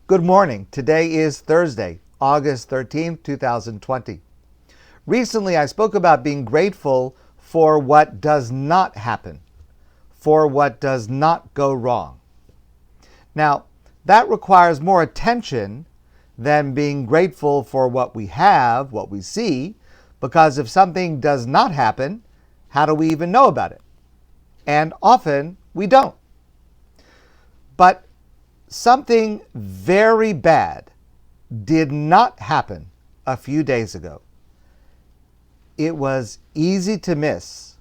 Good morning. Today is Thursday, August 13th, 2020. Recently, I spoke about being grateful for what does not happen, for what does not go wrong. Now, that requires more attention than being grateful for what we have, what we see, because if something does not happen, how do we even know about it? And often we don't. But something very bad did not happen a few days ago. It was easy to miss,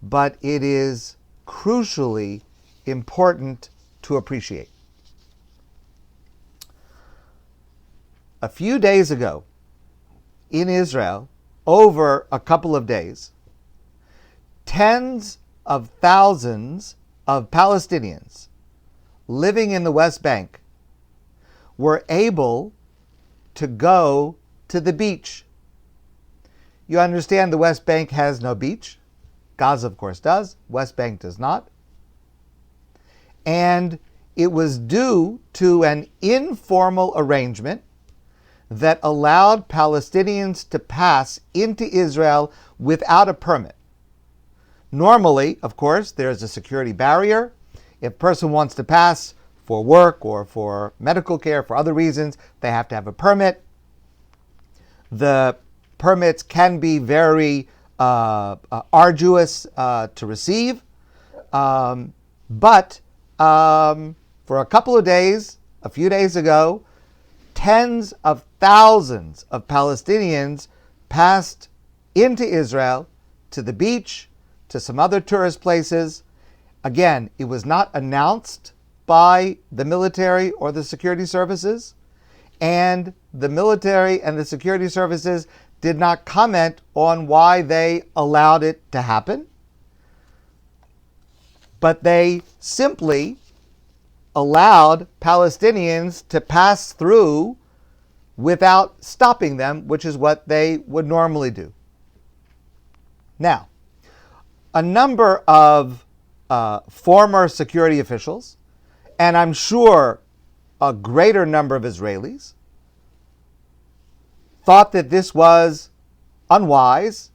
but it is crucially important to appreciate. A few days ago in Israel, over a couple of days, tens of thousands of Palestinians living in the West Bank were able to go to the beach. You understand the West Bank has no beach. Gaza, of course, does. West Bank does not. And it was due to an informal arrangement that allowed Palestinians to pass into Israel without a permit. Normally, of course, there's a security barrier. If a person wants to pass for work or for medical care, for other reasons, they have to have a permit. The permits can be very arduous to receive. But for a couple of days, a few days ago, tens of thousands of Palestinians passed into Israel, to the beach, to some other tourist places. Again, it was not announced by the military or the security services, and the military and the security services did not comment on why they allowed it to happen, but they simply allowed Palestinians to pass through without stopping them, which is what they would normally do. Now, a number of former security officials, and I'm sure a greater number of Israelis, thought that this was unwise,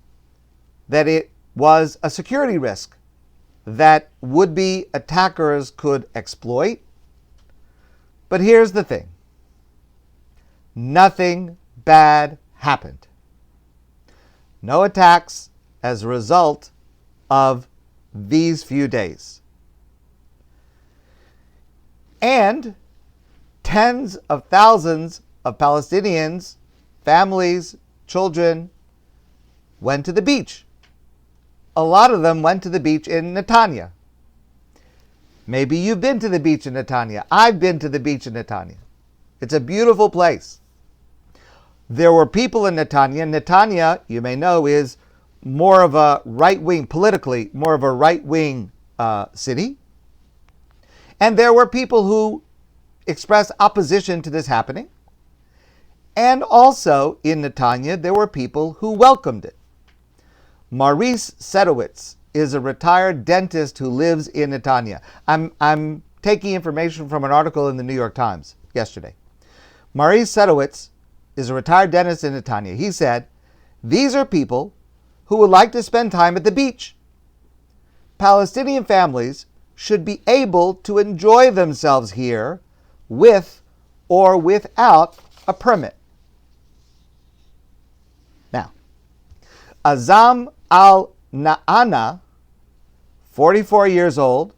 that it was a security risk that would-be attackers could exploit. But here's the thing. Nothing bad happened. No attacks as a result of these few days. And tens of thousands of Palestinians, families, children, went to the beach. A lot of them went to the beach in Netanya. Maybe you've been to the beach in Netanya. I've been to the beach in Netanya. It's a beautiful place. There were people in Netanya. Netanya, you may know, is more of a right-wing, politically, more of a right-wing city. And there were people who expressed opposition to this happening. And also in Netanya, there were people who welcomed it. Maurice Sedowitz is a retired dentist who lives in Netanya. I'm taking information from an article in the New York Times yesterday. Maurice Sedowitz is a retired dentist in Netanya. He said, "These are people who would like to spend time at the beach. Palestinian families should be able to enjoy themselves here with or without a permit." Now, Azam al-Na'ana, 44 years old,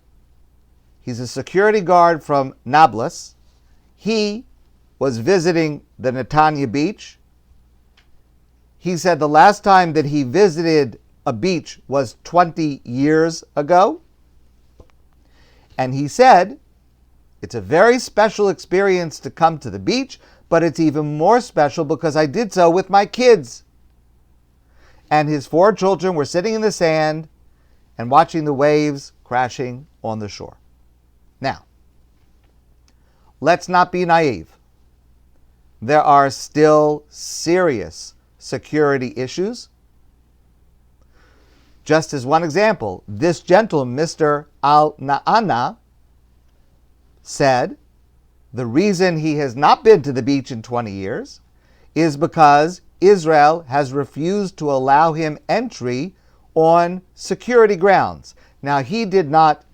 he's a security guard from Nablus. He was visiting the Netanya beach. He said the last time that he visited a beach was 20 years ago. And he said, it's a very special experience to come to the beach, but it's even more special because I did so with my kids. And his 4 children were sitting in the sand and watching the waves crashing on the shore. Now, let's not be naive. There are still serious security issues. Just as one example, this gentleman, Mr. Al-Na'ana, said The reason he has not been to the beach in 20 years is because Israel has refused to allow him entry on security grounds. Now, he did not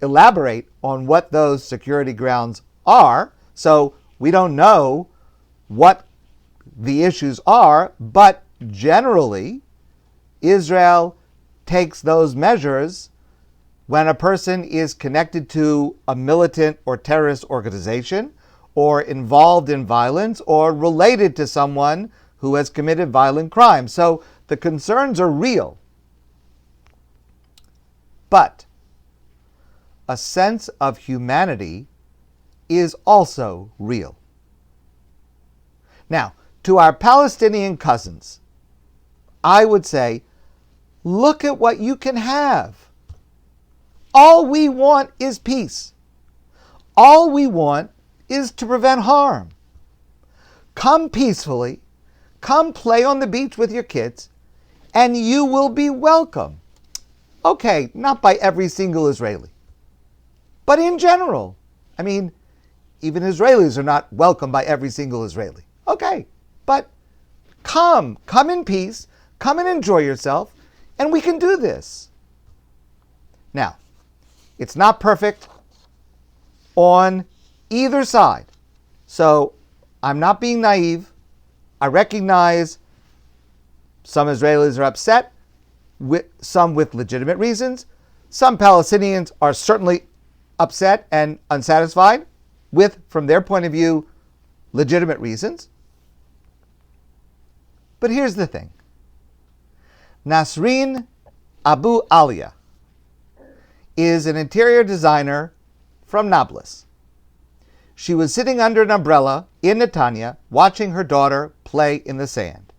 elaborate on what those security grounds are, so we don't know what the issues are, but generally, Israel takes those measures when a person is connected to a militant or terrorist organization, or involved in violence, or related to someone who has committed violent crimes. So the concerns are real. But a sense of humanity is also real. Now, to our Palestinian cousins, I would say, look at what you can have. All we want is peace. All we want is to prevent harm. Come peacefully, come play on the beach with your kids, and you will be welcome. Okay, not by every single Israeli, but in general. I mean, even Israelis are not welcome by every single Israeli. Okay, but come in peace, come and enjoy yourself, and we can do this. Now, it's not perfect on either side. So I'm not being naive. I recognize some Israelis are upset, some with legitimate reasons. Some Palestinians are certainly upset and unsatisfied with, from their point of view, legitimate reasons. But here's the thing. Nasreen Abu Alia is an interior designer from Nablus. She was sitting under an umbrella in Netanya watching her daughter play in the sand.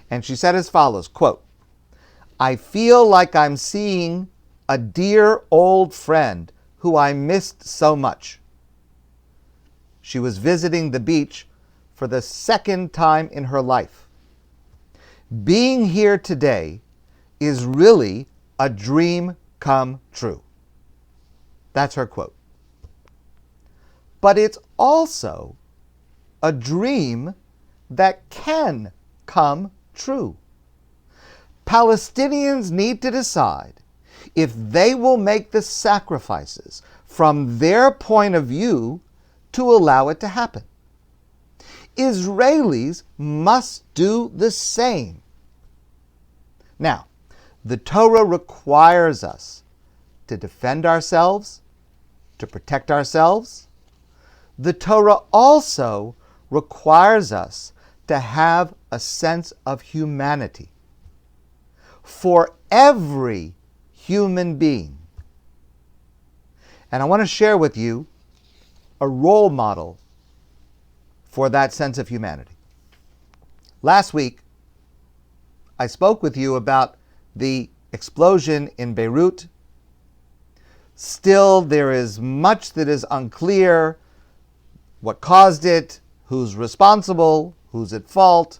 And she said as follows, quote, "I feel like I'm seeing a dear old friend who I missed so much." She was visiting the beach for the second time in her life. Being here today is really a dream come true. That's her quote. But it's also a dream that can come true. Palestinians need to decide if they will make the sacrifices from their point of view to allow it to happen. Israelis must do the same. Now, the Torah requires us to defend ourselves, to protect ourselves. The Torah also requires us to have a sense of humanity for every human being. And I want to share with you a role model for that sense of humanity. Last week, I spoke with you about the explosion in Beirut. Still, there is much that is unclear. What caused it? Who's responsible? Who's at fault?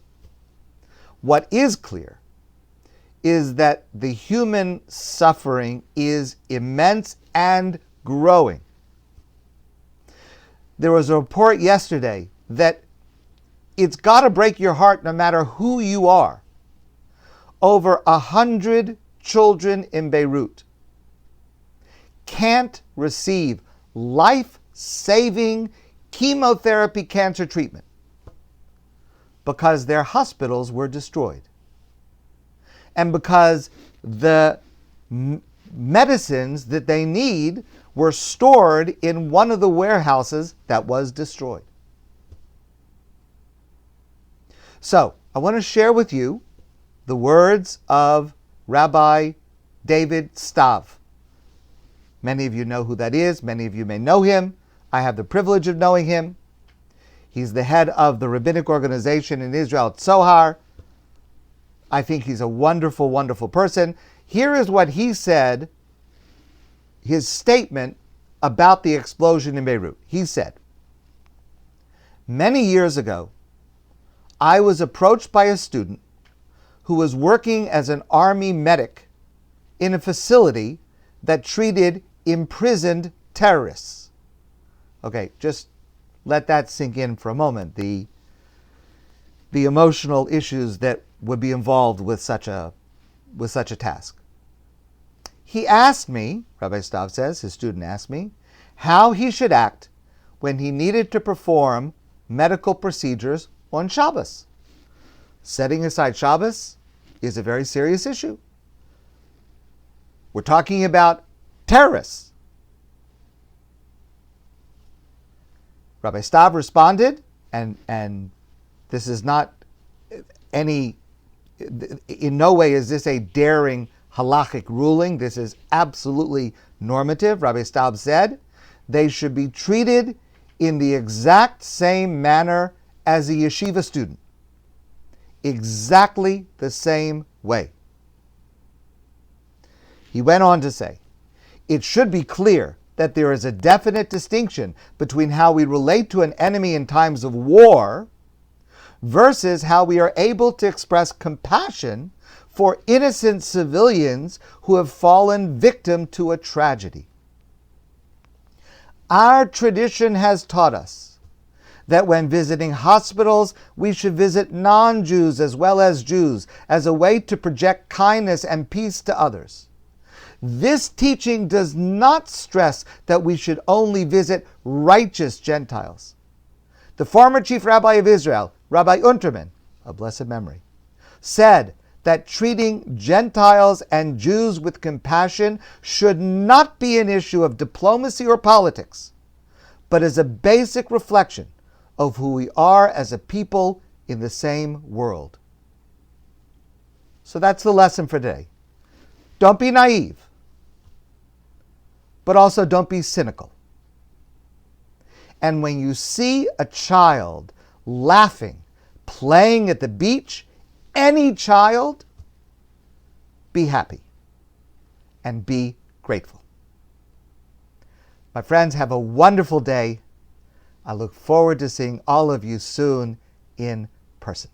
What is clear is that the human suffering is immense and growing. There was a report yesterday that it's got to break your heart no matter who you are. Over 100 children in Beirut can't receive life-saving chemotherapy cancer treatment because their hospitals were destroyed and because the medicines that they need were stored in one of the warehouses that was destroyed. So, I want to share with you the words of Rabbi David Stav. Many of you know who that is. Many of you may know him. I have the privilege of knowing him. He's the head of the rabbinic organization in Israel, Tzohar. I think he's a wonderful, wonderful person. Here is what he said, his statement about the explosion in Beirut. He said, "Many years ago, I was approached by a student who was working as an army medic in a facility that treated imprisoned terrorists." Okay, just let that sink in for a moment, the emotional issues that would be involved with such a task. He asked me, Rabbi Stav says, his student asked me, how he should act when he needed to perform medical procedures on Shabbos. Setting aside Shabbos is a very serious issue. We're talking about terrorists. Rabbi Stav responded, and this is not in no way is this a daring halachic ruling. This is absolutely normative. Rabbi Stav said they should be treated in the exact same manner as a yeshiva student. Exactly the same way. He went on to say, it should be clear that there is a definite distinction between how we relate to an enemy in times of war versus how we are able to express compassion for innocent civilians who have fallen victim to a tragedy. Our tradition has taught us that when visiting hospitals, we should visit non-Jews as well as Jews as a way to project kindness and peace to others. This teaching does not stress that we should only visit righteous Gentiles. The former chief rabbi of Israel, Rabbi Unterman, of blessed memory, said that treating Gentiles and Jews with compassion should not be an issue of diplomacy or politics, but is a basic reflection of who we are as a people in the same world. So that's the lesson for today. Don't be naive, but also don't be cynical. And when you see a child laughing, playing at the beach, any child, be happy and be grateful. My friends, have a wonderful day. I look forward to seeing all of you soon in person.